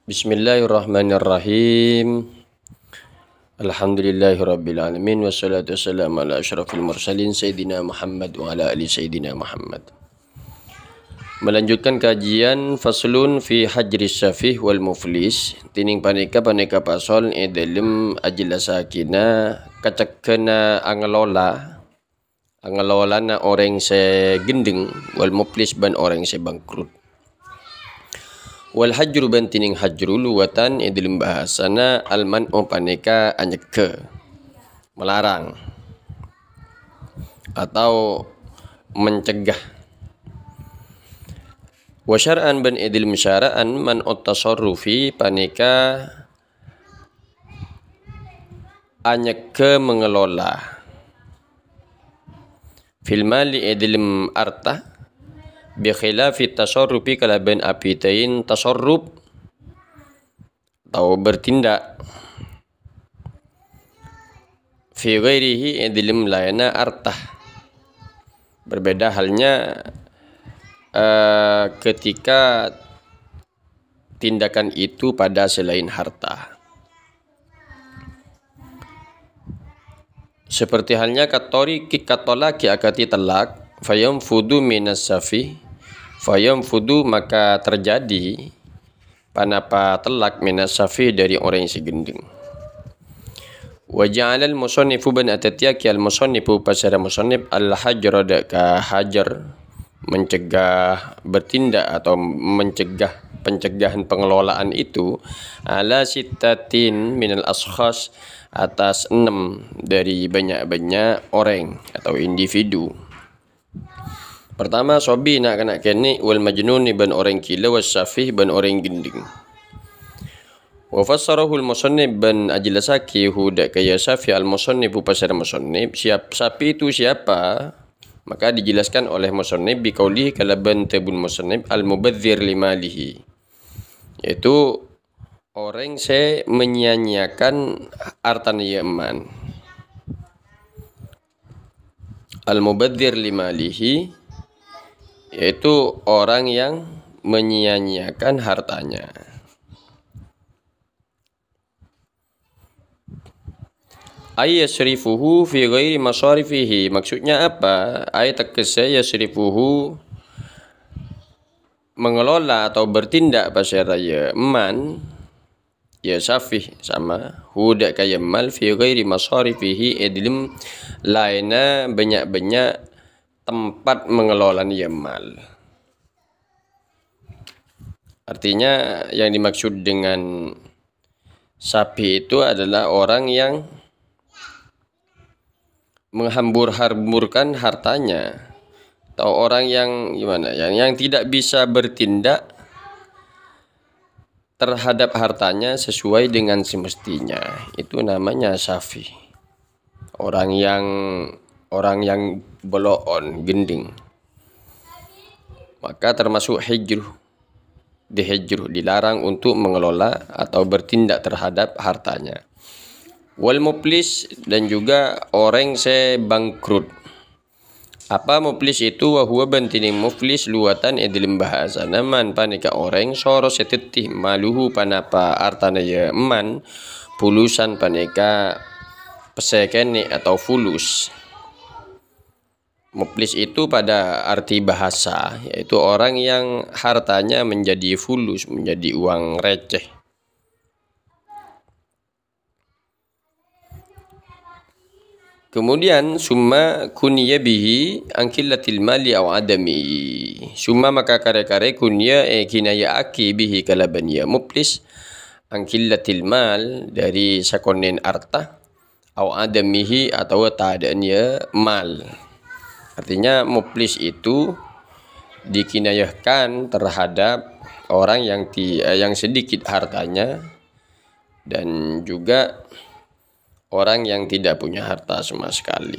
Bismillahirrahmanirrahim. Alhamdulillahirrabbilalamin. Wassalatu wassalamu ala asyrafil mursalin Sayyidina Muhammad wa ala ali Sayyidina Muhammad. Melanjutkan kajian faslun fi hajris safih wal muflis. Tining paneka pasal dalam ajlasakina kacakena angelola na orang se gendeng wal muflis ban orang se bangkrut. Wal hajru bantining hajru luwatan dalam bahasana alman'u paneka anyeke melarang atau mencegah. Wa syar'an ban dalam syara'an man'ut tasarrufi paneka anyeke mengelola fil mali dalam arta bi khilafi tasarrufi kalaban apitain tasarruf atau bertindak fi ghairihi dalam lainnya artah. Berbeda halnya ketika tindakan itu pada selain harta. Seperti halnya katolaki akati telak fayam fudu minas safi, fayam fudu maka terjadi panapa telak minas safi dari orang yang segendeng. Wa ja'alal musannifu ban atatiaki al musannifu pasara musannif al hajra ka hajar mencegah bertindak atau mencegah pencegahan pengelolaan itu ala sittatin minal ashkhas atas 6 dari banyak-banyak orang atau individu. Pertama sobi nak kena kene wal majnun ban orang gila was safih ban orang gending. Wa fassarahu al musannif ban ajlasaki huda kaya safi al musannif pasar musannif sapi itu siapa? Maka dijelaskan oleh musannif bi qauli kalaban tabun musannif al mubadzir limalihi, yaitu orang se menyia-nyiakan hartanya yaman. Al mubadzir limalihi yaitu orang yang menyia-nyiakan hartanya. Ay yasrifuhu fi ghairi masarifihi, maksudnya apa? Ay takese yasrifuhu mengelola atau bertindak pasal raya eman ya safih sama huda kaya mal fi ghairi masarifihi edlim laina banyak-banyak tempat mengelola mal. Artinya yang dimaksud dengan sapi itu adalah orang yang menghambur-hamburkan hartanya, atau orang yang gimana yang tidak bisa bertindak terhadap hartanya sesuai dengan semestinya. Itu namanya safi. Orang yang beloon, gending. Maka termasuk hijruh. Dihijruh, dilarang untuk mengelola atau bertindak terhadap hartanya. Wal muflis dan juga orang se bangkrut. Apa muflis itu? Wa huwa bantining muflis luatan dalam bahasa naman panika orang soro setetih maluhu panapa artana ya eman pulusan paneka pesekene atau fulus. Muflis itu pada arti bahasa yaitu orang yang hartanya menjadi fulus, menjadi uang receh. Kemudian summa kunya bihi angkillatil mali aw adami. Summa maka kare-kare kunya kinaya aki bihi kalaban ya muflis angkillatil mal dari sakonen arta aw adamihi atau ta'adanya mal. Artinya muflis itu dikinayahkan terhadap orang yang sedikit hartanya dan juga orang yang tidak punya harta sama sekali.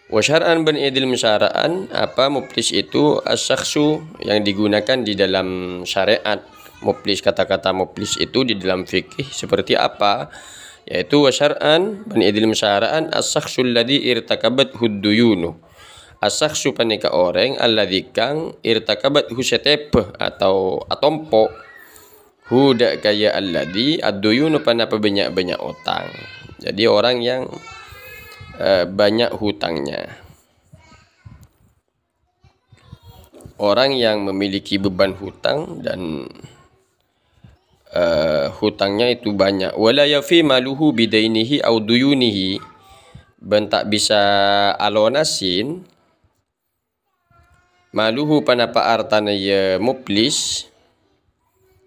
Wa syar'an ban idil syara'an apa muflis itu as-syakhsu yang digunakan di dalam syariat. Muflis, kata-kata muflis itu di dalam fikih seperti apa? Yaitu wa syar'an ban idil syara'an as-syakhsu alladhi irtakabat hudduyunu. As-syakhsu panika orang alladhi kang irtakabat husetep atau atompo Hudak kaya alladhi ad-duyunu panapa banyak-banyak utang. Jadi orang yang banyak hutangnya. Orang yang memiliki beban hutang dan hutangnya itu banyak. Wala yafi maluhu bidainihi aw duyunihi, ben tak bisa alonasin maluhu panapa artana ya muplis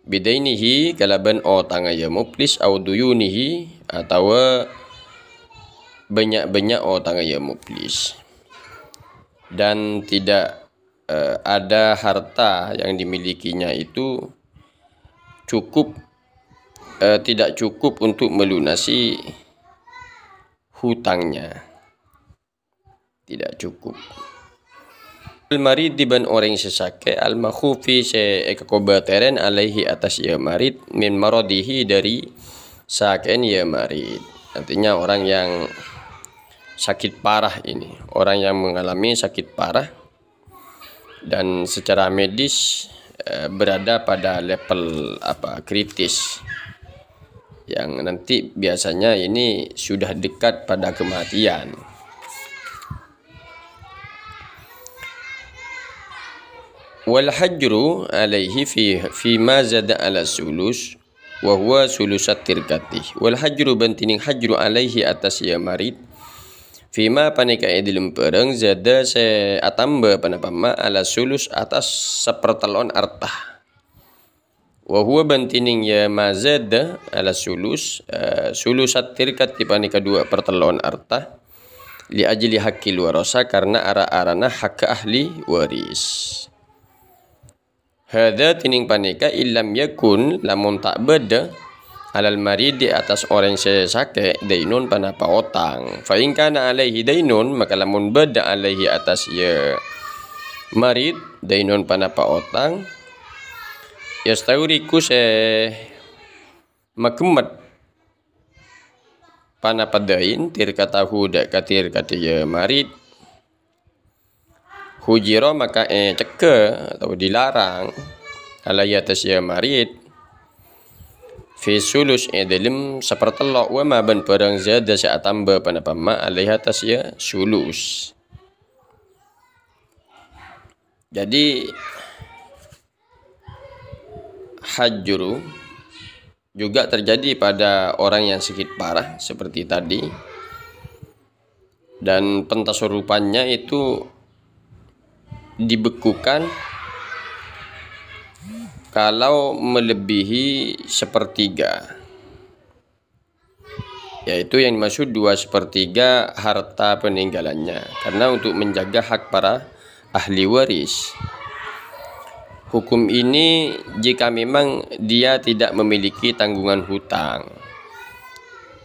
bidainihi kalaban otang ya muplis aw duyunihi atau banyak-banyak otang ya muplis, dan tidak ada harta yang dimilikinya itu tidak cukup untuk melunasi hutangnya, tidak cukup. Al-marid diban orang sesake al-makhufi sekakobatan alaihi atas ya marid min maradihi dari saken ya marid. Artinya orang yang sakit parah ini, orang yang mengalami sakit parah dan secara medis berada pada level kritis, yang nanti biasanya ini sudah dekat pada kematian. Wal hajru alaihi fi ma zada ala sulus wa huwa sulusat tirkati. Wal hajru bantining hajru alaihi atas ya marid fima panika edilum pereng zada se atamba panapama ala sulus atas sepertelon artah. Wa huwa bantining ya mazada ala sulus sulusat tirkat panika 2 pertelon artah li ajli hakil warasa karena arana hak ahli waris. Hadza tining panika illam yakun lamun tak beda alal marid di atas orang sesake dainun panapa otang. Fa in kana alaihi dainun maka lamun beda alaihi atas ya marid dainun panapa otang yastauriku se makemat panapa dain tirkatahu dak katir kata ya marid hujiro maka ceke atau dilarang alaihi atas ya marid fi sulus dalam sepertelok wa ma ban perang zada sa tambah panapa ma alaihi atas ya sulus. Jadi hajru juga terjadi pada orang yang sakit parah seperti tadi, dan pentasorupannya itu dibekukan kalau melebihi 1/3, yaitu yang dimaksud 2/3 harta peninggalannya, karena untuk menjaga hak para ahli waris. Hukum ini jika memang dia tidak memiliki tanggungan hutang.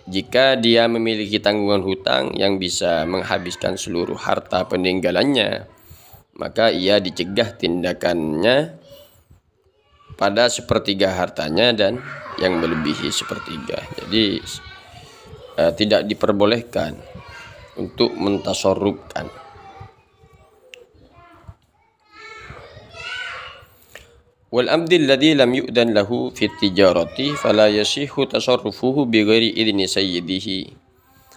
Jika dia memiliki tanggungan hutang yang bisa menghabiskan seluruh harta peninggalannya, maka ia dicegah tindakannya pada 1/3 hartanya dan yang melebihi 1/3. Jadi tidak diperbolehkan untuk mentasorrufkan. Wal abdil ladzi lam yu'dan lahu fi tijarati fala yasihhu tasarrufuhu bighairi idni sayyidihi.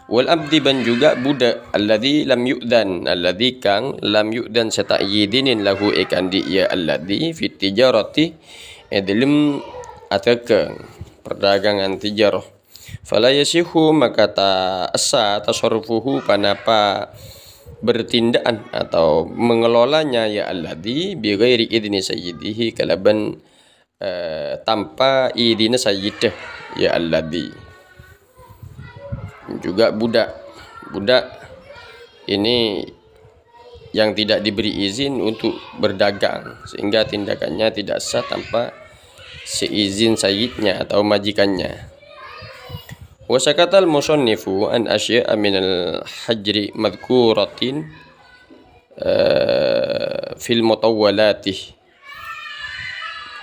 Wal abdi ban juga budak alladzi lam yu'dan, alladzi kang lam yu'dan setayyidinin lahu ikandi ya alladzi fi tijarati dalam ataka perdagangan tijarah. Fala yasihu maka ta asa tasarrufuhu panapa bertindakan atau mengelolanya ya alladzi bi ghairi idni sayyidihi kalaban tanpa idin sayyidah ya alladzi. Juga budak ini yang tidak diberi izin untuk berdagang, sehingga tindakannya tidak sah tanpa seizin sayyidnya atau majikannya. Wa sakatal musannifu an asya'a minal hajri madhkuratin fil mutawwalatih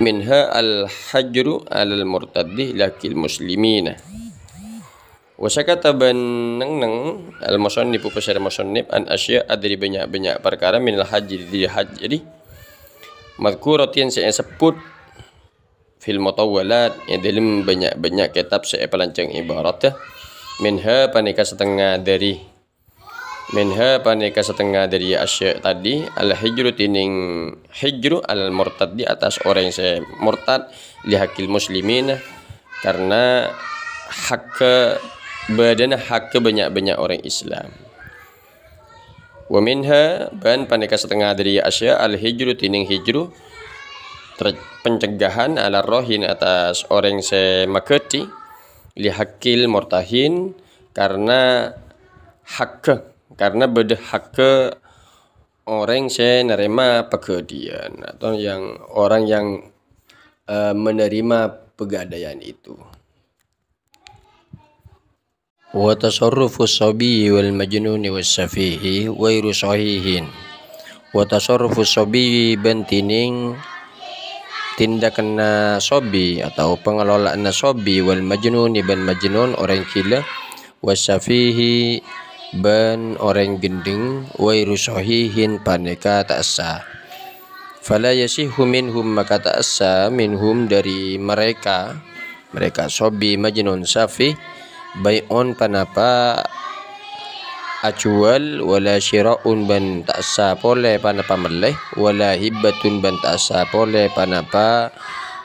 minha al hajru alal murtaddi lakil muslimina. Wasakata beneng al-musannif pesara musannif an asya adri banyak-banyak perkara minal haji di haji madhkuratin saya sebut fil mutawwalat ya dalam banyak kitab saya pelancang ibarat ya. Minha paneka setengah dari asya tadi al hijru tining hijru al murtad di atas orang yang saya murtad li hakil muslimin karena hak banyak orang Islam. Wa minha ban paneka setengah dari asya al hijru tining hijru pencegahan ala rohin atas orang yang maketi li hakil murtahin karena beda hak orang saya nerima pekerjaan atau orang yang menerima pegadaian itu. Wa tasarrufus sabi wal majnuni was safihi ghairu sahihin. Wa tasarrufus sabi bentining tindakan sobi atau pengelolaan sobi wal majnuni ban majnun orang gila was safihi ban orang gending ghairu sahihin paneka tak sah. Fala yasihu minhum maka tak sah minhum dari mereka sobi majnun safi bai'un panapa acual wala syira'un ban tak sah pole panapa meleh wala hibbatun ban tak sah pole panapa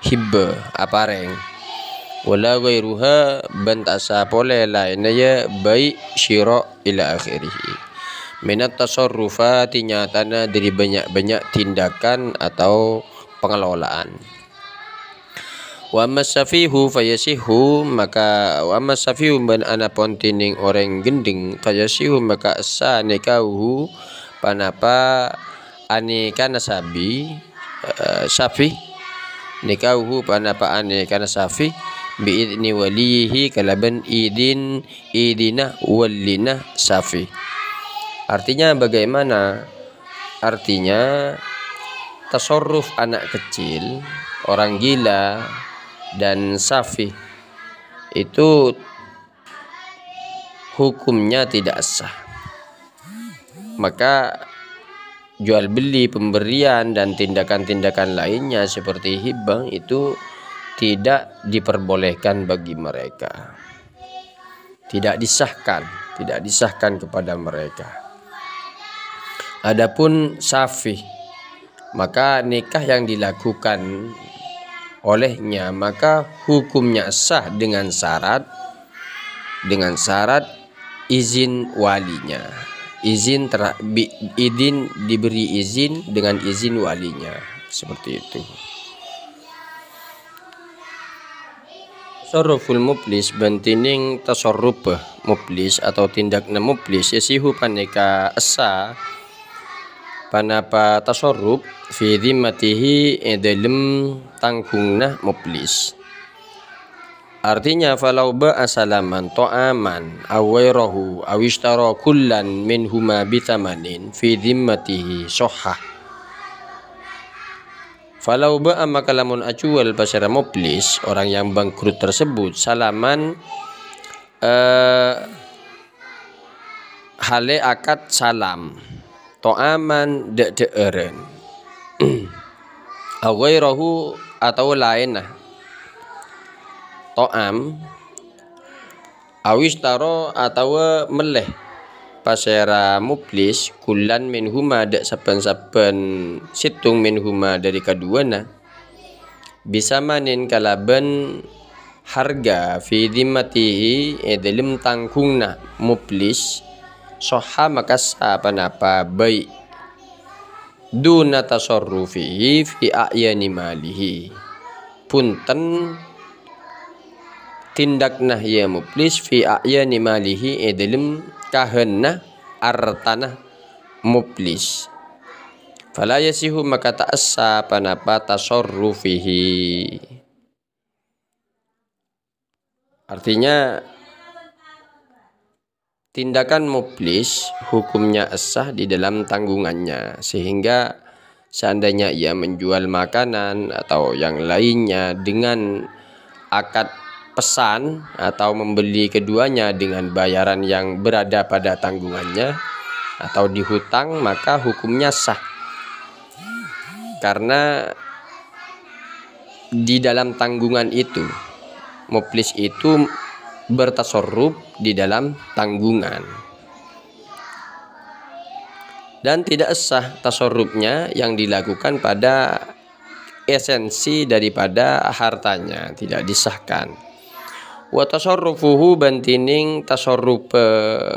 hibba apareng wala ghairuha ban tak sah pole lainnya bai syira' ila akhirih minat tasarrufati nyatana dari banyak tindakan atau pengelolaan. Wa masafihu fayasihu maka wa masafihu ban anapon tining orang gending fayasihu maka asa nikahu panapa anikana sabi safi nikahu panapa anikana safi biidni walihi kalaban idina walina safi. Artinya bagaimana? Artinya tasarruf anak kecil, orang gila dan safi itu hukumnya tidak sah. Maka jual beli, pemberian dan tindakan-tindakan lainnya seperti hibah itu tidak diperbolehkan bagi mereka. Tidak disahkan kepada mereka. Adapun safi, maka nikah yang dilakukan olehnya maka hukumnya sah dengan syarat izin walinya. Diberi izin dengan izin walinya, seperti itu. Tasarruful muflis bantining tasarruf muflis atau tindakna muflis yasihu paneka asa panapa tasarruf fi dhimmatihi dalam tangkungna muflis. Artinya falau ba'a salaman ta'aman aw ghairahu aw ishtara kullan minhuma bitamanin fi dhimmatihi sahah. Falau ba'a maka lamun acual pasara muflis orang yang bangkrut tersebut salaman hale akad salam to'aman de'eren awairahu atau lain to'am awistaro atau meleh pasera muflis kulan minhuma dak saben-saben situng minhuma dari keduana bisa manin kalaban harga fi dhimmatihi dalam tangkungna muflis soha maka apa baik duna tasarrufihi fi a'yani malihi punten tindakna ya muflis fi a'yani malihi dalam kahenna artana muflis fala yasihu maka ta'assa panapa tasarrufihi. Artinya tindakan muflis hukumnya sah di dalam tanggungannya, sehingga seandainya ia menjual makanan atau yang lainnya dengan akad pesan atau membeli keduanya dengan bayaran yang berada pada tanggungannya atau dihutang, maka hukumnya sah. Karena di dalam tanggungan itu. Muflis itu bertasarruf di dalam tanggungan. Dan tidak sah tasarrufnya yang dilakukan pada esensi daripada hartanya, tidak disahkan. Wa tasarrufuhu bantining tasarruf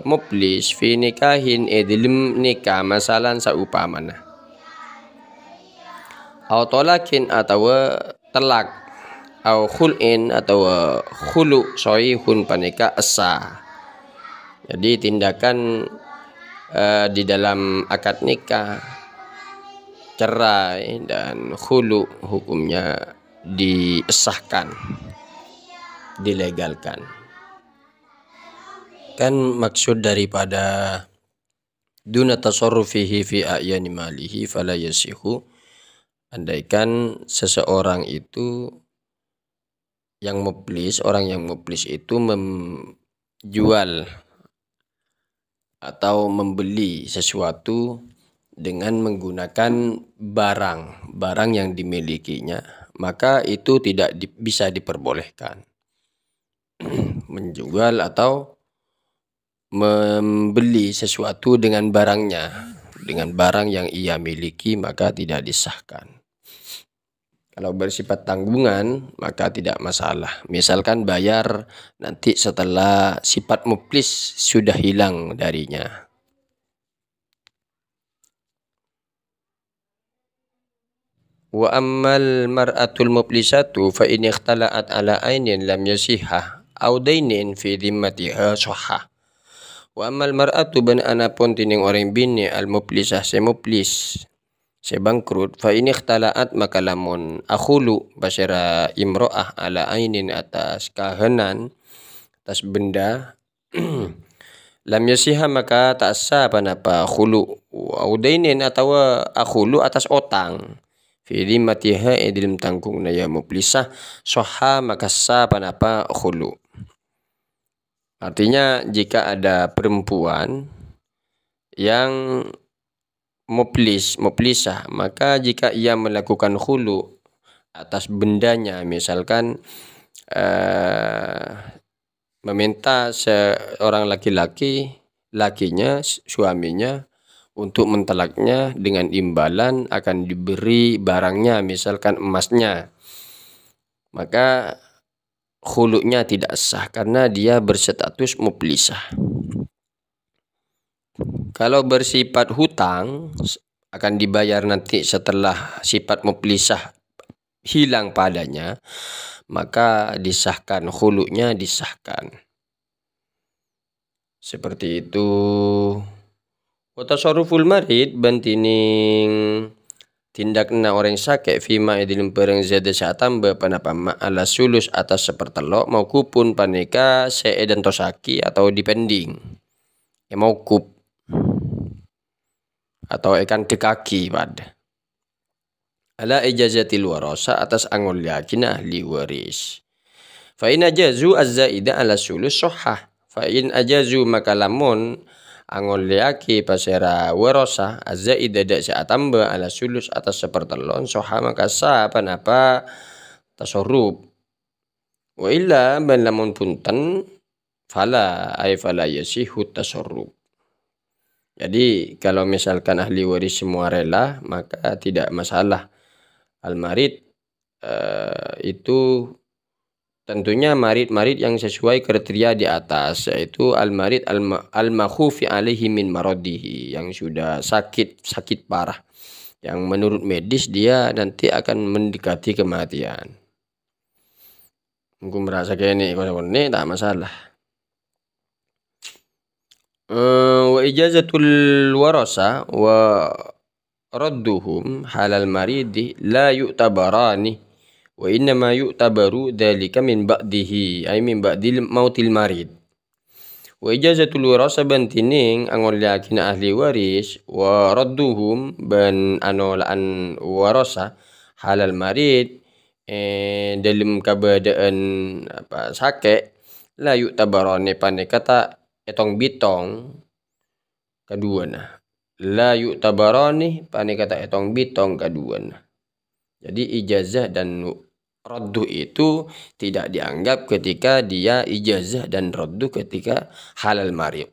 muflis fi nikahin edilm nikah masalan saupamana. Au tolakin atau telak, au khul'in atau khulu soihun panika asa. Jadi tindakan di dalam akad nikah, cerai dan khulu hukumnya disahkan, dilegalkan. Kan maksud daripada duna tasarrufihi fi a'yani malihi fala yasihu, andaikan seseorang itu yang muflis, orang yang muflis itu menjual atau membeli sesuatu dengan menggunakan barang yang dimilikinya, maka itu tidak bisa diperbolehkan. Menjual atau membeli sesuatu dengan barangnya, dengan barang yang ia miliki, maka tidak disahkan. Kalau bersifat tanggungan maka tidak masalah. Misalkan bayar nanti setelah sifat muflis sudah hilang darinya. Wa ammal mar'atul muflisatu fa in ikhtala'at ala ainin lam yasihha aw dainin fi dhimmatiha sahha. Wa ammal mar'atu ban anapun tining orang bini al muflisah se muflis se bangkrut fa in ikhtala'at maka lamun akhulu basira imro'ah ala ainin atas kahanan, atas benda lam yasihha maka tak sah panapa khulu aw dainin atau akhulu atas otang fi dhimmatiha dalam tanggung na ya muflisah sahha maka sah panapa khulu. Artinya jika ada perempuan yang muflisah, maka jika ia melakukan khulu atas bendanya, misalkan meminta seorang lakinya, suaminya untuk mentalaknya, dengan imbalan akan diberi barangnya, misalkan emasnya, maka khulunya tidak sah karena dia berstatus muflisah. Kalau bersifat hutang akan dibayar nanti setelah sifat muflisah hilang padanya, maka disahkan, khulunya disahkan. Seperti itu. Wa tasarruful marid bantining tindakna orang sakit fima idilum pereng zada sa tambah panapa ala sulus atas sepertelok mau kupun paneka seedan tosaki atau dipending mau kup atau ikan ke kaki pada ala ijazatil warasa atas angol yakin ahli waris fa in ajazu az-zaida ala sulus sahah fa in ajazu maka lamun angol yaki pasera warasa az-zaida dak sa tambah ala sulus atas sepertelon sahah maka sah panapa tasarruf wa illa man lamun punten fala yasihu tasarruf. Jadi kalau misalkan ahli waris semua rela maka tidak masalah. Al-marid itu tentunya marid yang sesuai kriteria di atas, yaitu al-marid al-makhufi alaihi min maradihi, yang sudah sakit parah, yang menurut medis dia nanti akan mendekati kematian. Aku merasa kayak ini tak masalah. Wa ijazatul warasa wa radduhum halal maridi la yu'tabarani wa innama yu'tabaru dhalika min ba'dihi ay min ba'dil mautil marid. Wa ijazatul warasa bantining angol yakin ahli waris wa radduhum ban anolaan warasa halal marid dalam keadaan sakit la yu'tabarani pandai kata etong bitong kedua nah la yu'tabarani pandai kata etong bitong kedua nah. Jadi ijazah dan raddu itu tidak dianggap ketika dia ijazah dan raddu ketika halal marad.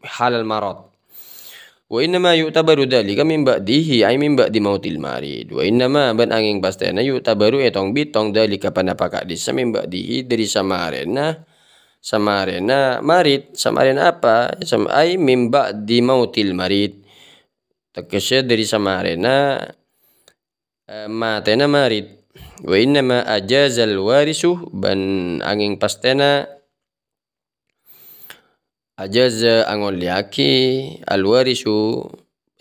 Wa innama yu'tabaru dzalika min ba'dihi ay min ba'di mautil marid. Wa innama ban angin pastena yu'tabaru etong bitong dzalika panapaka disa min ba'dihi dari samarena marid. Samarena apa? Ay min ba'di mautil marid. Tekesnya dari samarena matena marid. Wa innama ajazal warisu ban angin pastena ajaza angol yaki alwarisu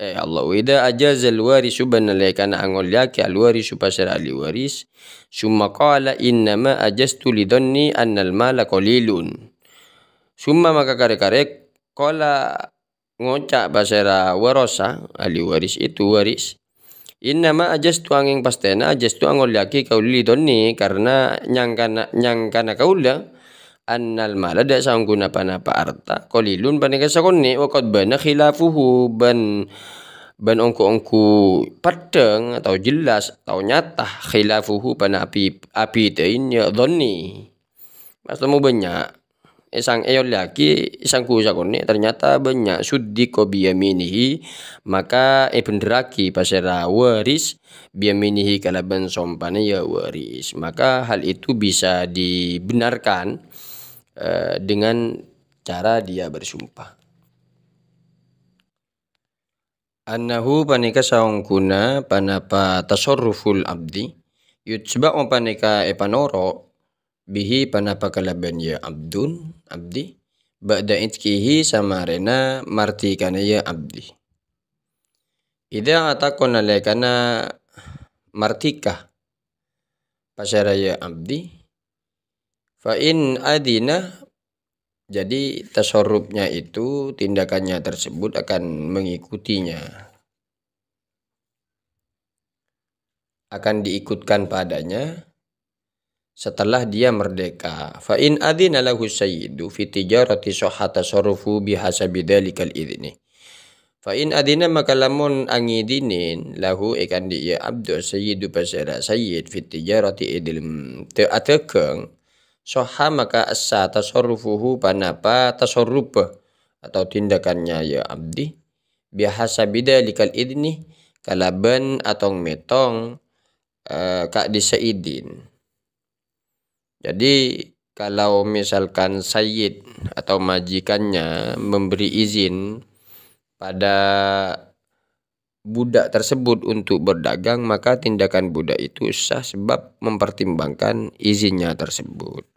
Allah wida ajaza alwarisu banalaikan angol yaki alwarisu pasar aliwaris summa qala innama ajastu lidhanni annal mala qalilun summa maka kare-kare qala ngocak pasara warosa aliwaris itu waris innama ajastu angin pastena ajastu angol yaki kauli lidhanni karena nyangkana kaula annal mala da sang guna panapa arta qalilun paneka sakonni wa qad bana khilafuhu ban ongku padeng atau jelas atau nyata khilafuhu pana api teinya dhanni maksudmu banyak sang eyol lagi sangku sakonni ternyata banyak suddiko biyaminihi maka benderaki pasera waris biyaminihi kalaban sompane ya waris maka hal itu bisa dibenarkan dengan cara dia bersumpah. Annahu panika saungkuna panapa tasarruful abdi yutsba panika epanoro bihi panapa kalaban ya abdi ba'da itkihi samarena martikana ya abdi. Idza atakona lekana martika pasara ya abdi fa in adina jadi tasarrufnya itu tindakannya tersebut akan mengikutinya akan diikutkan padanya setelah dia merdeka fa in adina lahu sayyidu fi tijarati sahha tasarrufu bihasabi dzalikal idzni fa in adina maka lamun angidinin lahu ikan dia abdu sayyidu pasara sayyid fi tijarati idilm te'atekeng soha maka asa tasarrufuhu panapa tasarruf atau tindakannya ya abdi biasa bida likal idni kalaban atong metong kak disaidin. Jadi kalau misalkan sayyid atau majikannya memberi izin pada budak tersebut untuk berdagang maka tindakan budak itu sah sebab mempertimbangkan izinnya tersebut.